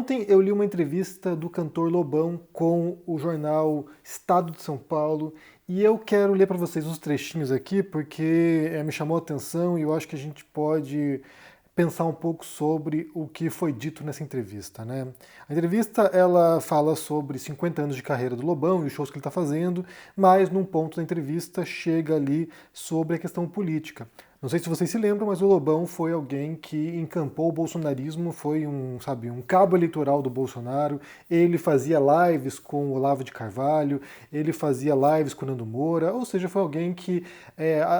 Ontem eu li uma entrevista do cantor Lobão com o jornal Estado de São Paulo e eu quero ler para vocês uns trechinhos aqui porque me chamou a atenção e eu acho que a gente pode pensar um pouco sobre o que foi dito nessa entrevista, né? A entrevista ela fala sobre 50 anos de carreira do Lobão e os shows que ele está fazendo, mas num ponto da entrevista chega ali sobre a questão política. Não sei se vocês se lembram, mas o Lobão foi alguém que encampou o bolsonarismo, foi um cabo eleitoral do Bolsonaro. Ele fazia lives com o Olavo de Carvalho, ele fazia lives com o Nando Moura, ou seja, foi alguém que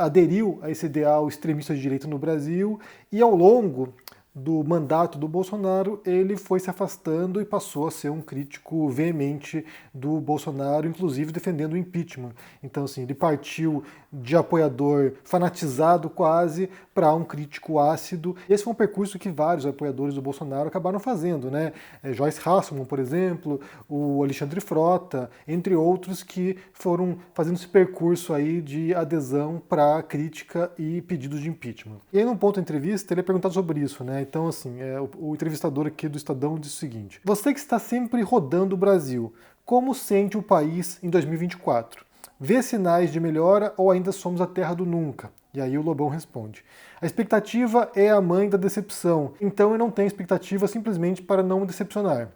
aderiu a esse ideal extremista de direita no Brasil e ao longo do mandato do Bolsonaro, ele foi se afastando e passou a ser um crítico veemente do Bolsonaro, inclusive defendendo o impeachment. Então, assim, ele partiu de apoiador fanatizado quase para um crítico ácido. Esse foi um percurso que vários apoiadores do Bolsonaro acabaram fazendo, né? Joyce Hasselman, por exemplo, o Alexandre Frota, entre outros que foram fazendo esse percurso aí de adesão para crítica e pedidos de impeachment. E aí, num ponto da entrevista, ele é perguntado sobre isso, né? Então, assim, o entrevistador aqui do Estadão disse o seguinte: você que está sempre rodando o Brasil, como sente o país em 2024? Vê sinais de melhora ou ainda somos a terra do nunca? E aí o Lobão responde: a expectativa é a mãe da decepção, então eu não tenho expectativa simplesmente para não me decepcionar.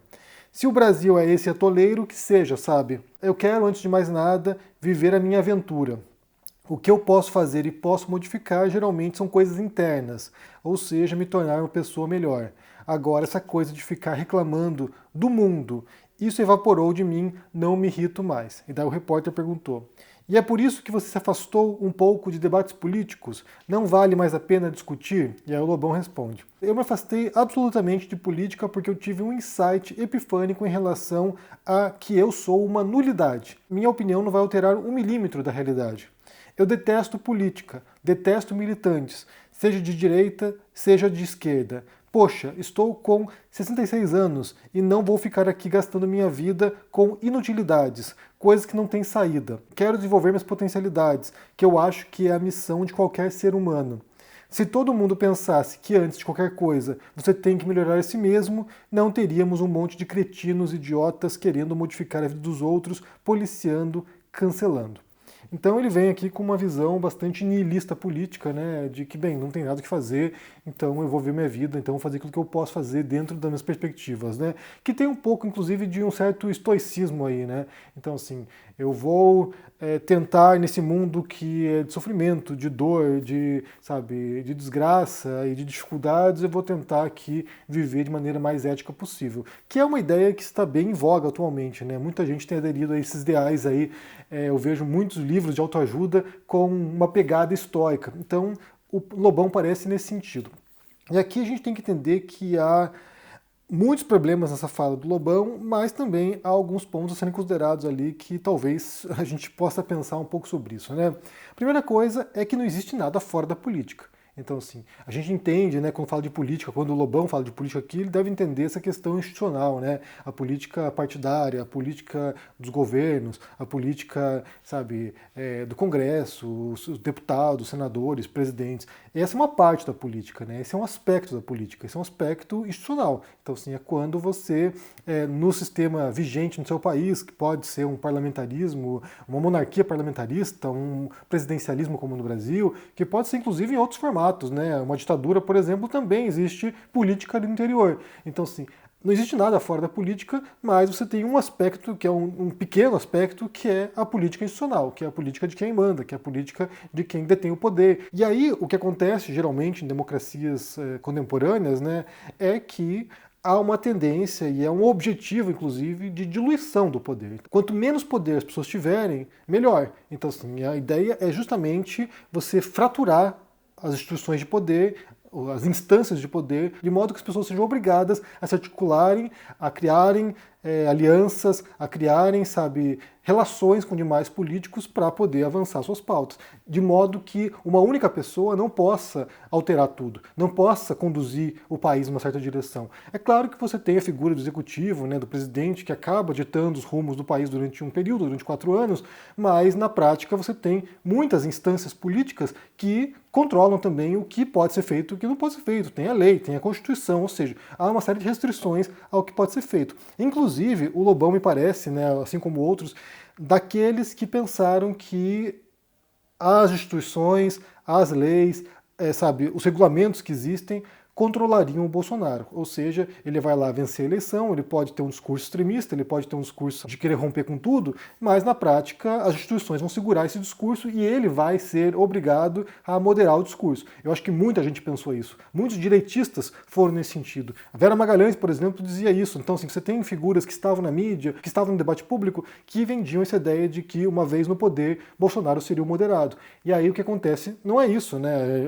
Se o Brasil é esse atoleiro, que seja, sabe? Eu quero, antes de mais nada, viver a minha aventura. O que eu posso fazer e posso modificar geralmente são coisas internas, ou seja, me tornar uma pessoa melhor. Agora, essa coisa de ficar reclamando do mundo, isso evaporou de mim, não me irrito mais. E daí o repórter perguntou: e é por isso que você se afastou um pouco de debates políticos? Não vale mais a pena discutir? E aí o Lobão responde: eu me afastei absolutamente de política porque eu tive um insight epifânico em relação a que eu sou uma nulidade. Minha opinião não vai alterar 1 milímetro da realidade. Eu detesto política, detesto militantes, seja de direita, seja de esquerda. Poxa, estou com 66 anos e não vou ficar aqui gastando minha vida com inutilidades, coisas que não têm saída. Quero desenvolver minhas potencialidades, que eu acho que é a missão de qualquer ser humano. Se todo mundo pensasse que antes de qualquer coisa você tem que melhorar a si mesmo, não teríamos um monte de cretinos idiotas querendo modificar a vida dos outros, policiando, cancelando. Então ele vem aqui com uma visão bastante nihilista política, né, de que, bem, não tem nada o que fazer, então eu vou ver minha vida, então vou fazer aquilo que eu posso fazer dentro das minhas perspectivas, né, que tem um pouco, inclusive, de um certo estoicismo aí, né, então assim, eu vou tentar nesse mundo que é de sofrimento, de dor, de, sabe, de desgraça e de dificuldades, eu vou tentar aqui viver de maneira mais ética possível, que é uma ideia que está bem em voga atualmente, né, muita gente tem aderido a esses ideais aí, eu vejo muitos livros de autoajuda com uma pegada estoica. Então, o Lobão parece nesse sentido. E aqui a gente tem que entender que há muitos problemas nessa fala do Lobão, mas também há alguns pontos a serem considerados ali que talvez a gente possa pensar um pouco sobre isso, né? A primeira coisa é que não existe nada fora da política. Então, assim, a gente entende, né, quando fala de política, quando o Lobão fala de política aqui, ele deve entender essa questão institucional, né, a política partidária, a política dos governos, a política, sabe, do Congresso, os deputados, senadores, presidentes. Essa é uma parte da política, né, esse é um aspecto da política, esse é um aspecto institucional. Então, assim, é quando você, no sistema vigente no seu país, que pode ser um parlamentarismo, uma monarquia parlamentarista, um presidencialismo como no Brasil, que pode ser inclusive em outros formatos, né? Uma ditadura, por exemplo, também existe política ali no interior. Então, assim, não existe nada fora da política, mas você tem um aspecto, que é um pequeno aspecto, que é a política institucional, que é a política de quem manda, que é a política de quem detém o poder. E aí, o que acontece, geralmente, em democracias contemporâneas, né, é que há uma tendência, e é um objetivo, inclusive, de diluição do poder. Quanto menos poder as pessoas tiverem, melhor. Então, assim, a ideia é justamente você fraturar as instituições de poder, as instâncias de poder, de modo que as pessoas sejam obrigadas a se articularem, a criarem alianças, a criarem, sabe, relações com demais políticos para poder avançar suas pautas, de modo que uma única pessoa não possa alterar tudo, não possa conduzir o país em uma certa direção. É claro que você tem a figura do executivo, né, do presidente, que acaba ditando os rumos do país durante um período, durante 4 anos, mas na prática você tem muitas instâncias políticas que controlam também o que pode ser feito e o que não pode ser feito. Tem a lei, tem a Constituição, ou seja, há uma série de restrições ao que pode ser feito. Inclusive, o Lobão me parece, né, assim como outros, daqueles que pensaram que as instituições, as leis, sabe, os regulamentos que existem controlariam o Bolsonaro. Ou seja, ele vai lá vencer a eleição, ele pode ter um discurso extremista, ele pode ter um discurso de querer romper com tudo, mas na prática as instituições vão segurar esse discurso e ele vai ser obrigado a moderar o discurso. Eu acho que muita gente pensou isso. Muitos direitistas foram nesse sentido. A Vera Magalhães, por exemplo, dizia isso. Então, assim, você tem figuras que estavam na mídia, que estavam no debate público, que vendiam essa ideia de que, uma vez no poder, Bolsonaro seria o moderado. E aí o que acontece não é isso, né?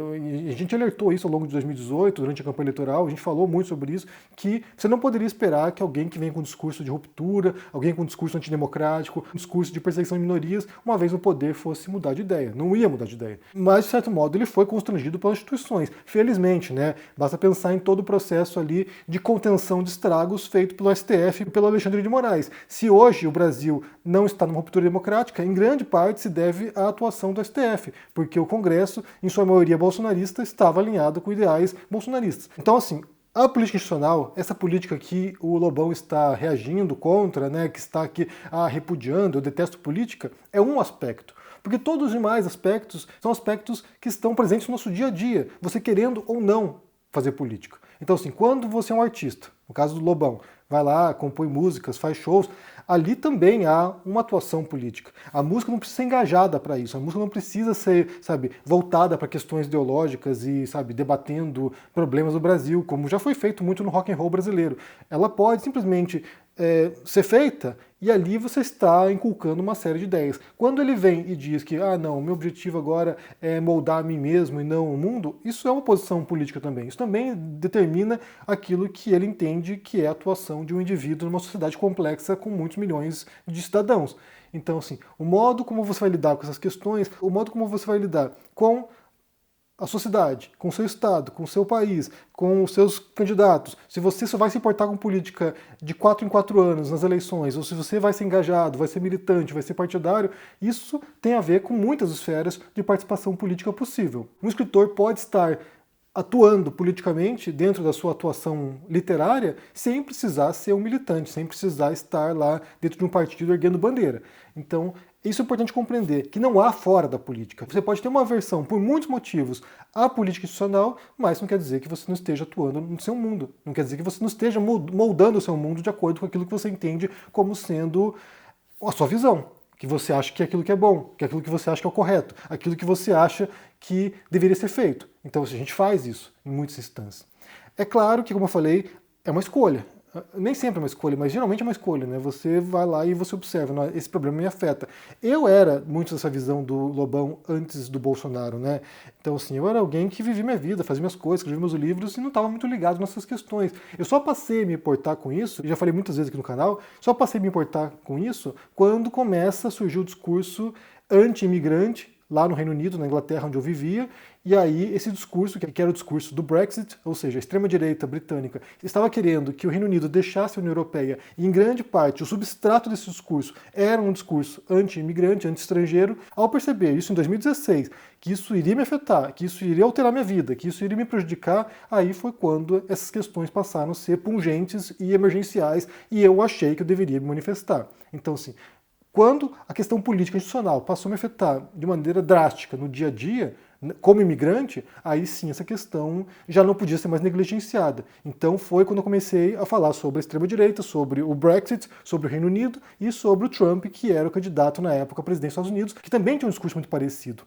A gente alertou isso ao longo de 2018, durante a campanha eleitoral, a gente falou muito sobre isso, que você não poderia esperar que alguém que vem com um discurso de ruptura, alguém com um discurso antidemocrático, um discurso de perseguição de minorias, uma vez no poder fosse mudar de ideia. Não ia mudar de ideia. Mas, de certo modo, ele foi constrangido pelas instituições. Felizmente, né? Basta pensar em todo o processo ali de contenção de estragos feito pelo STF e pelo Alexandre de Moraes. Se hoje o Brasil não está numa ruptura democrática, em grande parte se deve à atuação do STF, porque o Congresso, em sua maioria bolsonarista, estava alinhado com ideais bolsonaristas. Então, assim, a política institucional, essa política que o Lobão está reagindo contra, né, que está aqui repudiando, eu detesto política, é um aspecto. Porque todos os demais aspectos são aspectos que estão presentes no nosso dia a dia, você querendo ou não fazer política. Então, assim, quando você é um artista, no caso do Lobão, vai lá, compõe músicas, faz shows, ali também há uma atuação política. A música não precisa ser engajada para isso, a música não precisa ser, sabe, voltada para questões ideológicas e, sabe, debatendo problemas do Brasil, como já foi feito muito no rock and roll brasileiro. Ela pode simplesmente ser feita e ali você está inculcando uma série de ideias. Quando ele vem e diz que, não, meu objetivo agora é moldar a mim mesmo e não o mundo, isso é uma posição política também. Isso também determina aquilo que ele entende que é a atuação de um indivíduo numa sociedade complexa com muitos milhões de cidadãos. Então, assim, o modo como você vai lidar com essas questões, o modo como você vai lidar com a sociedade, com o seu estado, com o seu país, com os seus candidatos, se você só vai se importar com política de 4 em 4 anos nas eleições, ou se você vai ser engajado, vai ser militante, vai ser partidário, isso tem a ver com muitas esferas de participação política possível. Um escritor pode estar atuando politicamente dentro da sua atuação literária sem precisar ser um militante, sem precisar estar lá dentro de um partido erguendo bandeira. Então, isso é importante compreender, que não há fora da política. Você pode ter uma aversão, por muitos motivos, à política institucional, mas não quer dizer que você não esteja atuando no seu mundo. Não quer dizer que você não esteja moldando o seu mundo de acordo com aquilo que você entende como sendo a sua visão. Que você acha que é aquilo que é bom, que é aquilo que você acha que é o correto, aquilo que você acha que deveria ser feito. Então, a gente faz isso em muitas instâncias. É claro que, como eu falei, é uma escolha. Nem sempre é uma escolha, mas geralmente é uma escolha, né? Você vai lá e você observa, não, esse problema me afeta. Eu era muito dessa visão do Lobão antes do Bolsonaro, né? Então, assim, eu era alguém que vivia minha vida, fazia minhas coisas, escrevia meus livros e não estava muito ligado nessas questões. Eu só passei a me importar com isso, já falei muitas vezes aqui no canal, só passei a me importar com isso quando começa a surgir o discurso anti-imigrante, lá no Reino Unido, na Inglaterra, onde eu vivia, e aí esse discurso, que era o discurso do Brexit, ou seja, a extrema-direita britânica, estava querendo que o Reino Unido deixasse a União Europeia, e em grande parte o substrato desse discurso era um discurso anti-imigrante, anti-estrangeiro, ao perceber isso em 2016, que isso iria me afetar, que isso iria alterar minha vida, que isso iria me prejudicar, aí foi quando essas questões passaram a ser pungentes e emergenciais, e eu achei que eu deveria me manifestar. Então, assim, quando a questão política institucional passou a me afetar de maneira drástica no dia a dia, como imigrante, aí sim essa questão já não podia ser mais negligenciada. Então foi quando eu comecei a falar sobre a extrema-direita, sobre o Brexit, sobre o Reino Unido e sobre o Trump, que era o candidato na época à presidência dos Estados Unidos, que também tinha um discurso muito parecido.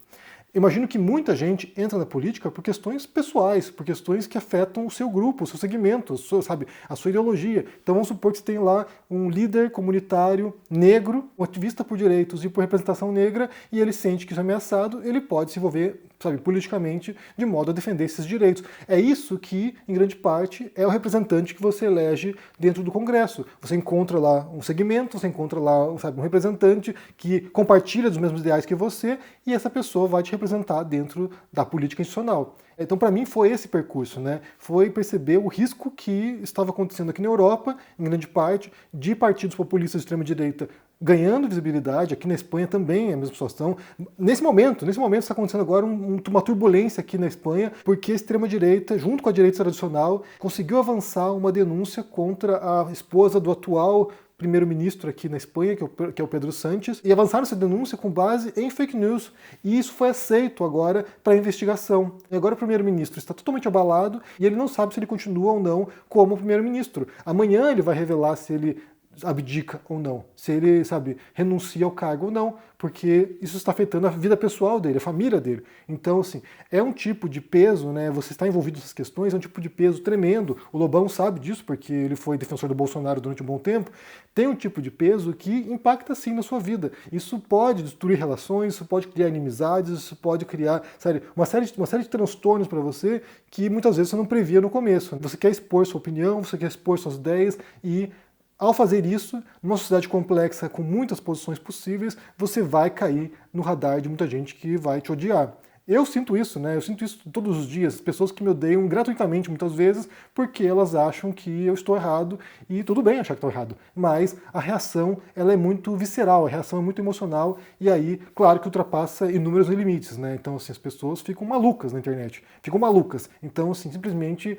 Imagino que muita gente entra na política por questões pessoais, por questões que afetam o seu grupo, o seu segmento, sabe, a sua ideologia. Então vamos supor que você tem lá um líder comunitário negro, um ativista por direitos e por representação negra, e ele sente que isso é ameaçado, ele pode se envolver sabe, politicamente, de modo a defender esses direitos. É isso que, em grande parte, é o representante que você elege dentro do Congresso. Você encontra lá um segmento, você encontra lá, sabe, um representante que compartilha dos mesmos ideais que você e essa pessoa vai te representar dentro da política institucional. Então, para mim, foi esse percurso, né? Foi perceber o risco que estava acontecendo aqui na Europa, em grande parte, de partidos populistas de extrema-direita ganhando visibilidade. Aqui na Espanha também é a mesma situação. Nesse momento está acontecendo agora uma turbulência aqui na Espanha, porque a extrema-direita, junto com a direita tradicional, conseguiu avançar uma denúncia contra a esposa do atual primeiro-ministro aqui na Espanha, que é o Pedro Sánchez, e avançaram essa denúncia com base em fake news. E isso foi aceito agora para investigação. E agora o primeiro-ministro está totalmente abalado e ele não sabe se ele continua ou não como primeiro-ministro. Amanhã ele vai revelar se ele abdica ou não, se ele, sabe, renuncia ao cargo ou não, porque isso está afetando a vida pessoal dele, a família dele. Então, assim, é um tipo de peso, né? Você está envolvido nessas questões, é um tipo de peso tremendo. O Lobão sabe disso, porque ele foi defensor do Bolsonaro durante um bom tempo. Tem um tipo de peso que impacta, sim, na sua vida. Isso pode destruir relações, isso pode criar inimizades, isso pode criar, sabe, uma série de transtornos para você que muitas vezes você não previa no começo. Você quer expor sua opinião, você quer expor suas ideias e ao fazer isso, numa sociedade complexa com muitas posições possíveis, você vai cair no radar de muita gente que vai te odiar. Eu sinto isso, né? Eu sinto isso todos os dias. Pessoas que me odeiam gratuitamente muitas vezes porque elas acham que eu estou errado e tudo bem achar que estou errado. Mas a reação ela é muito visceral, a reação é muito emocional e aí, claro que ultrapassa inúmeros limites, né? Então, assim, as pessoas ficam malucas na internet, ficam malucas. Então, assim, simplesmente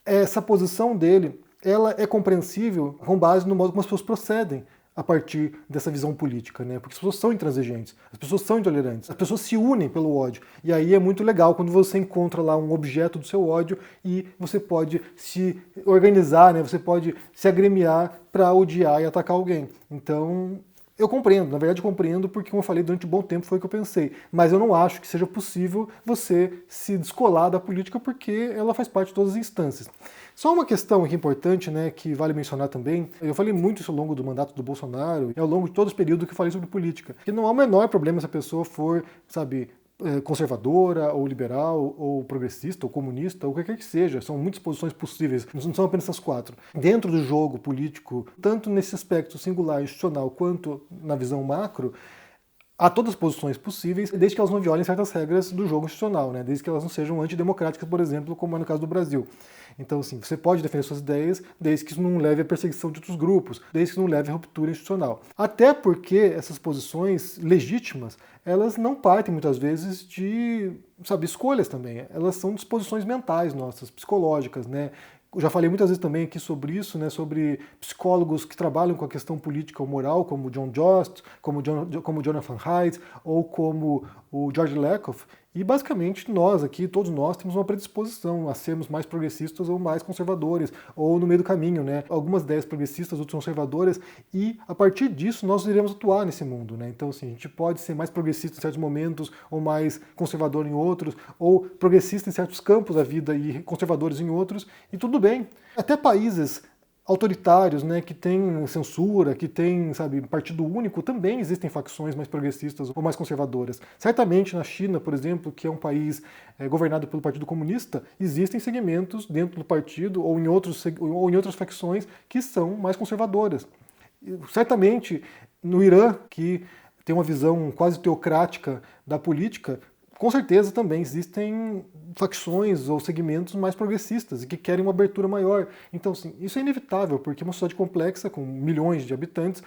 essa posição dele ela é compreensível com base no modo como as pessoas procedem a partir dessa visão política, né? Porque as pessoas são intransigentes, as pessoas são intolerantes, as pessoas se unem pelo ódio. E aí é muito legal quando você encontra lá um objeto do seu ódio e você pode se organizar, né? Você pode se agremiar para odiar e atacar alguém. Então, eu compreendo, na verdade eu compreendo porque, como eu falei, durante um bom tempo foi o que eu pensei. Mas eu não acho que seja possível você se descolar da política porque ela faz parte de todas as instâncias. Só uma questão aqui importante, né, que vale mencionar também, eu falei muito isso ao longo do mandato do Bolsonaro e ao longo de todo esse período que eu falei sobre política, que não há o menor problema se a pessoa for, sabe, conservadora, ou liberal, ou progressista, ou comunista, ou o que quer que seja. São muitas posições possíveis, não são apenas essas quatro. Dentro do jogo político, tanto nesse aspecto singular, institucional, quanto na visão macro, há todas as posições possíveis, desde que elas não violem certas regras do jogo institucional, né? Desde que elas não sejam antidemocráticas, por exemplo, como é no caso do Brasil. Então, assim, você pode defender suas ideias, desde que isso não leve à perseguição de outros grupos, desde que isso não leve à ruptura institucional. Até porque essas posições legítimas, elas não partem muitas vezes de, sabe, escolhas também. Elas são disposições mentais nossas, psicológicas, né? Eu já falei muitas vezes também aqui sobre isso, né, sobre psicólogos que trabalham com a questão política ou moral, como John Jost, como Jonathan Haidt, ou como o George Lakoff. E basicamente nós aqui, todos nós, temos uma predisposição a sermos mais progressistas ou mais conservadores, ou no meio do caminho, né? Algumas ideias progressistas, outras conservadoras, e a partir disso nós iremos atuar nesse mundo, né? Então, assim, a gente pode ser mais progressista em certos momentos, ou mais conservador em outros, ou progressista em certos campos da vida e conservadores em outros, e tudo bem. Até países autoritários, né, que tem censura, que tem, sabe, partido único, também existem facções mais progressistas ou mais conservadoras. Certamente na China, por exemplo, que é um país governado pelo Partido Comunista, existem segmentos dentro do partido ou em outras facções que são mais conservadoras. Certamente no Irã, que tem uma visão quase teocrática da política, com certeza também existem facções ou segmentos mais progressistas e que querem uma abertura maior. Então, assim, isso é inevitável, porque uma sociedade complexa, com milhões de habitantes,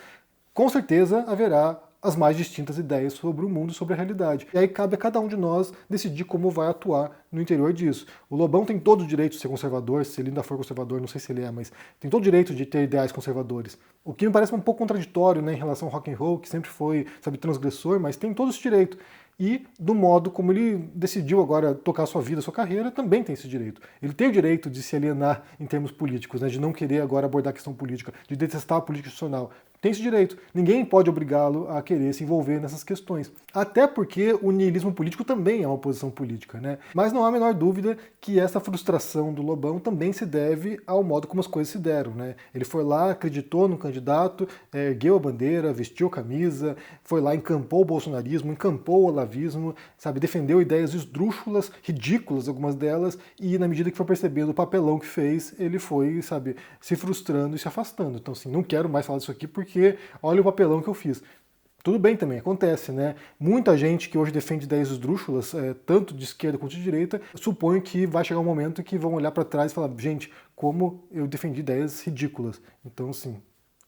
com certeza haverá as mais distintas ideias sobre o mundo, sobre a realidade. E aí cabe a cada um de nós decidir como vai atuar no interior disso. O Lobão tem todo o direito de ser conservador, se ele ainda for conservador, não sei se ele é, mas tem todo o direito de ter ideais conservadores. O que me parece um pouco contraditório, né, em relação ao rock and roll, que sempre foi, sabe, transgressor, mas tem todo esse direito. E do modo como ele decidiu agora tocar a sua vida, a sua carreira, também tem esse direito. Ele tem o direito de se alienar em termos políticos, né, de não querer agora abordar a questão política, de detestar a política institucional. Tem esse direito. Ninguém pode obrigá-lo a querer se envolver nessas questões. Até porque o niilismo político também é uma posição política, né? Mas não há a menor dúvida que essa frustração do Lobão também se deve ao modo como as coisas se deram, né? Ele foi lá, acreditou no candidato, ergueu a bandeira, vestiu a camisa, foi lá, encampou o bolsonarismo, encampou o escravismo, sabe, defendeu ideias esdrúxulas, ridículas, algumas delas, e na medida que foi percebendo o papelão que fez, ele foi, sabe, se frustrando e se afastando. Então, assim, não quero mais falar disso aqui porque olha o papelão que eu fiz. Tudo bem também, acontece, né? Muita gente que hoje defende ideias esdrúxulas, tanto de esquerda quanto de direita, supõe que vai chegar um momento que vão olhar para trás e falar, gente, como eu defendi ideias ridículas. Então, assim,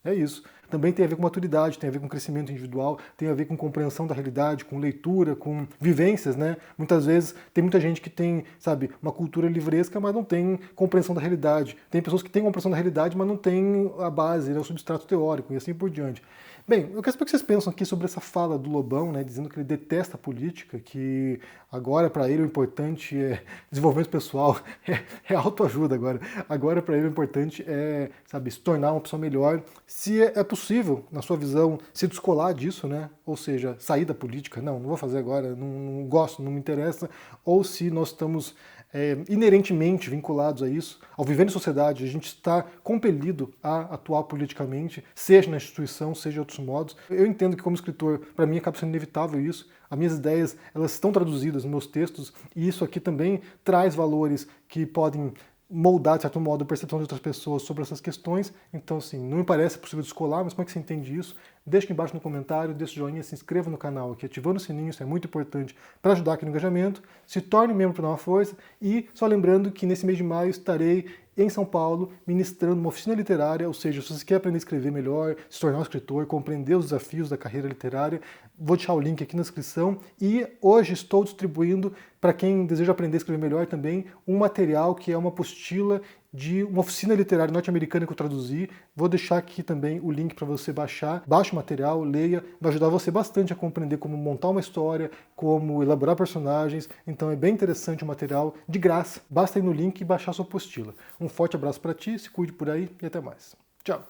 é isso. Também tem a ver com maturidade, tem a ver com crescimento individual, tem a ver com compreensão da realidade, com leitura, com vivências, né? Muitas vezes tem muita gente que tem, sabe, uma cultura livresca, mas não tem compreensão da realidade. Tem pessoas que têm compreensão da realidade, mas não têm a base, né, o substrato teórico e assim por diante. Bem, eu quero saber o que vocês pensam aqui sobre essa fala do Lobão, né, dizendo que ele detesta a política, que agora para ele o importante é desenvolvimento pessoal, é autoajuda agora. Agora para ele o importante é, sabe, se tornar uma pessoa melhor. Se é possível, na sua visão, se descolar disso, né, ou seja, sair da política, não vou fazer agora, não gosto, não me interessa, ou se nós estamos inerentemente vinculados a isso. Ao viver em sociedade, a gente está compelido a atuar politicamente, seja na instituição, seja de outros modos. Eu entendo que como escritor, para mim acaba sendo inevitável isso. As minhas ideias, elas estão traduzidas nos meus textos, e isso aqui também traz valores que podem moldar, de certo modo, a percepção de outras pessoas sobre essas questões. Então, assim, não me parece possível descolar, mas como é que você entende isso? Deixa aqui embaixo no comentário, deixa o joinha, se inscreva no canal aqui, ativando o sininho, isso é muito importante para ajudar aqui no engajamento. Se torne membro para dar uma força. E só lembrando que nesse mês de maio estarei em São Paulo ministrando uma oficina literária, ou seja, se você quer aprender a escrever melhor, se tornar um escritor, compreender os desafios da carreira literária, vou deixar o link aqui na descrição. E hoje estou distribuindo, para quem deseja aprender a escrever melhor também, um material que é uma apostila de uma oficina literária norte-americana que eu traduzi. Vou deixar aqui também o link para você baixar. Baixe o material, leia, vai ajudar você bastante a compreender como montar uma história, como elaborar personagens. Então é bem interessante o material, de graça. Basta ir no link e baixar a sua apostila. Um forte abraço para ti, se cuide por aí e até mais. Tchau!